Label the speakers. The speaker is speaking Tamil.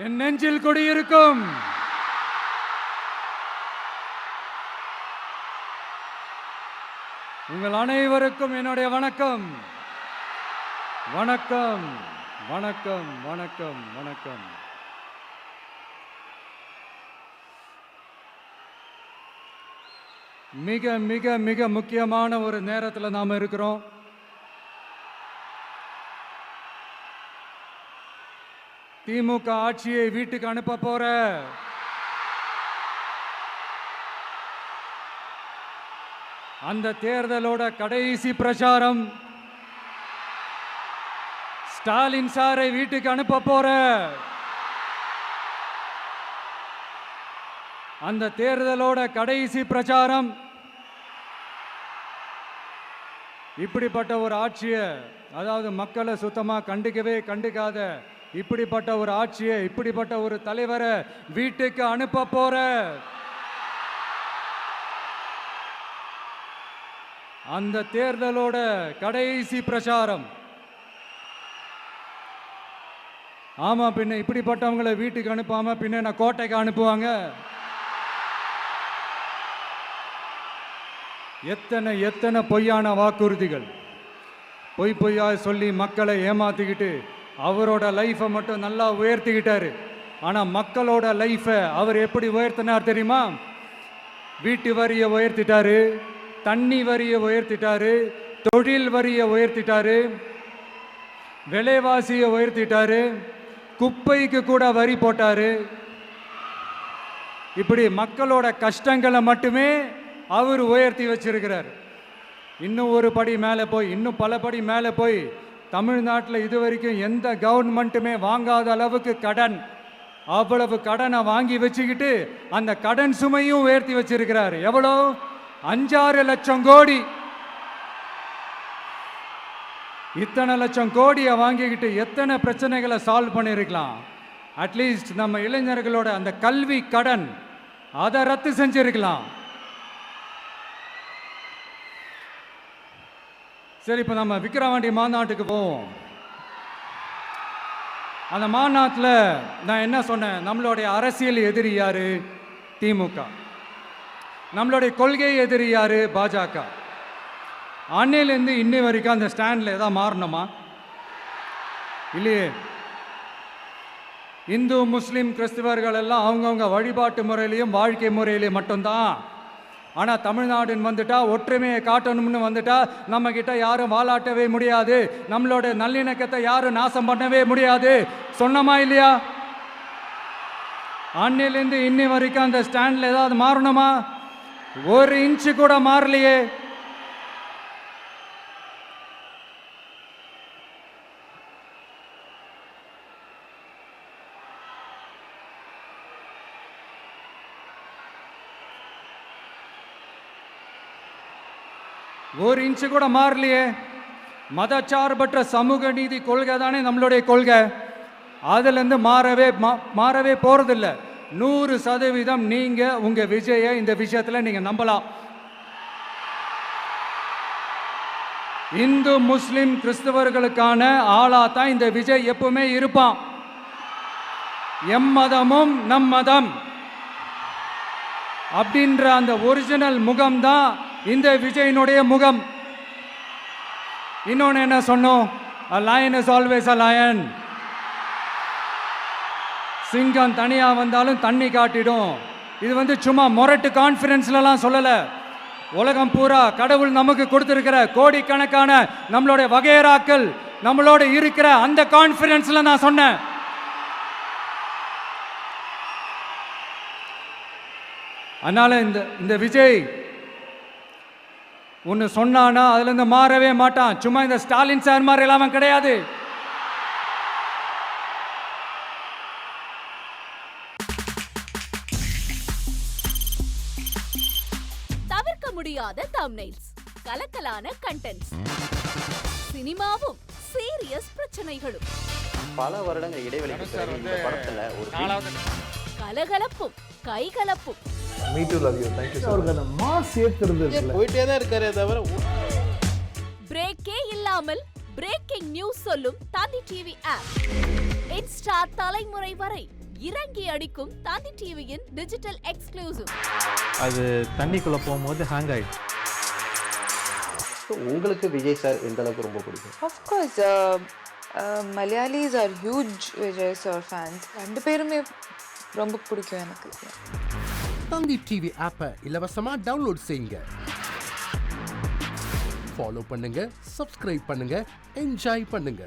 Speaker 1: என் நெஞ்சில் குடியிருக்கும் உங்கள் அனைவருக்கும் என்னுடைய வணக்கம். வணக்கம் வணக்கம் வணக்கம் வணக்கம். மிக மிக மிக முக்கியமான ஒரு நேரத்தில் நாம் இருக்கிறோம். திமுக ஆட்சியை வீட்டுக்கு அனுப்ப போற அந்த தேர்தலோட கடைசி பிரச்சாரம், ஸ்டாலின் சாரை வீட்டுக்கு அனுப்ப போற அந்த தேர்தலோட கடைசி பிரச்சாரம், இப்படிப்பட்ட ஒரு ஆட்சியை, அதாவது மக்களை சுத்தமா கண்டுக்காத இப்படிப்பட்ட ஒரு ஆட்சியை, இப்படிப்பட்ட ஒரு தலைவரை வீட்டுக்கு அனுப்ப போற அந்த தேர்தலோட கடைசி பிரச்சாரம். ஆமா, பின்ன இப்படிப்பட்டவங்களை வீட்டுக்கு அனுப்பாம பின்ன நான் கோட்டைக்கு அனுப்புவாங்க? எத்தனை எத்தனை பொய்யான வாக்குறுதிகள், பொய்யா சொல்லி மக்களை ஏமாத்திக்கிட்டு அவரோட லைஃபை மட்டும் நல்லா உயர்த்திக்கிட்டாரு. ஆனால் மக்களோட லைஃபை அவர் எப்படி உயர்த்தினார் தெரியுமா? வீட்டு வரியை உயர்த்திட்டாரு, தண்ணி வரியை உயர்த்திட்டாரு, தொழில் வரியை உயர்த்திட்டாரு, விலைவாசியை உயர்த்திட்டாரு, குப்பைக்கு கூட வரி போட்டாரு. இப்படி மக்களோட கஷ்டங்களை மட்டுமே அவர் உயர்த்தி வச்சிருக்கிறார். இன்னும் ஒரு படி மேலே போய், இன்னும் பல படி மேலே போய், தமிழ்நாட்டில் இதுவரைக்கும் எந்த கவர்மெண்ட்டுமே வாங்காத அளவுக்கு கடன், அவ்வளவு கடனை வாங்கி வச்சுக்கிட்டு அந்த கடன் சுமையும் உயர்த்தி வச்சிருக்கிறார். எவ்வளோ? 5-6 லட்சம் கோடி. இத்தனை லட்சம் கோடியை வாங்கிக்கிட்டு எத்தனை பிரச்சனைகளை சால்வ் பண்ணியிருக்கலாம். அட்லீஸ்ட் நம்ம இளைஞர்களோட அந்த கல்வி கடன் அதை ரத்து செஞ்சிருக்கலாம். சரி, இப்போ நம்ம விக்கிரவாண்டி மாநாட்டுக்கு போவோம். அந்த மாநாட்டில் நான் என்ன சொன்னேன்? நம்மளுடைய அரசியல் எதிரி யாரு? திமுக. நம்மளுடைய கொள்கை எதிரி யாரு? பாஜக. அன்னையிலேருந்து இன்னி வரைக்கும் அந்த ஸ்டாண்டில் ஏதாவது மாறணுமா? இல்லையே. இந்து முஸ்லீம் கிறிஸ்தவர்கள் எல்லாம் அவங்கவுங்க வழிபாட்டு முறையிலையும் வாழ்க்கை முறையிலையும் மட்டும்தான். ஆனால் தமிழ்நாடுன்னு வந்துட்டா, ஒற்றுமையை காட்டணும்னு வந்துட்டா, நம்ம கிட்ட யாரும் வாலாட்டவே முடியாது, நம்மளோட நல்லிணக்கத்தை யாரும் நாசம் பண்ணவே முடியாது. சொன்னமா இல்லையா? அன்னிலேருந்து இன்னி வரைக்கும் அந்த ஸ்டாண்டில் ஏதாவது மாறணுமா? ஒரு இன்ச்சு கூட மாறலையே. ஒரு இன்ச்சு கூட மாறலையே. மதச்சார்பற்ற சமூக நீதி கொள்கை தானே நம்மளுடைய கொள்கை. அதுலேருந்து மாறவே போறதில்லை. 100% நீங்க உங்க விஜயை இந்த விஷயத்துல நீங்க நம்பலாம். இந்து முஸ்லிம் கிறிஸ்தவர்களுக்கான ஆளா தான் இந்த விஜய் எப்பவுமே இருப்பான். எம்மதமும் நம் மதம் அப்படின்ற அந்த ஒரிஜினல் முகம் தான் இந்த விஜயினுடைய முகம். இன்னொன்னு என்ன சொன்னோம்? A lion is always a lion. சிங்கம் தனியா வந்தாலும் தண்ணி காட்டிடும். இது சும்மா மொரட்டு கான்ஃபரன்ஸ்லாம் சொல்லல. உலகம் பூரா கடவுள் நமக்கு கொடுத்திருக்கிற கோடிக்கணக்கான நம்மளுடைய வகையறாக்கள் நம்மளோட இருக்கிற அந்த கான்ஃபரன்ஸ்ல நான் சொன்னேன். அதனால இந்த விஜய் ஒன்று சொன்னானா அதுல இருந்து மாறவே மாட்டான். சும்மா இந்த ஸ்டாலின் சார் மாதிரி எல்லாம் கிடையாது.
Speaker 2: தவிர்க்க முடியாத தம்ப்நெயில்ஸ், கலக்கலான கண்டென்ட்ஸ், சினிமாவும் சீரியஸ் பிரச்சனைகளும்,
Speaker 3: பல வருடங்கள் இடைவெளிக்கு பிறகு இந்த படத்துல ஒரு
Speaker 2: கலகலப்பும் கைகலப்பும்.
Speaker 4: Me too, love you. Thank you so much. Mass ஏத்துறது
Speaker 5: போயிட்டே தான் இருக்காரே தவிர
Speaker 2: பிரேக்கே இல்லாமல் பிரேக்கிங் நியூஸ் சொல்லும் தந்தி டிவி ஆப். இன்ஸ்டா தலைமுறை வரை இறங்கி அடிக்கும் தந்தி டிவியின் டிஜிட்டல் எக்ஸ்க்ளூசிவ்.
Speaker 5: அது தண்ணிக்குள்ளே போகும்போது ஹேங் ஆயிடுச்சு.
Speaker 3: உங்களுக்கு விஜய் சார் எந்த அளவுக்கு ரொம்ப பிடிக்கும்?
Speaker 6: Of course, Malayalis are huge Vijay sir fans. ரெண்டு பேருமே ரொம்ப பிடிக்கும் எனக்கு.
Speaker 7: தந்தி டிவி ஆப்பை இலவசமா டவுன்லோட் செய்யுங்க. ஃபாலோ பண்ணுங்க, சப்ஸ்கிரைப் பண்ணுங்க, என்ஜாய் பண்ணுங்க.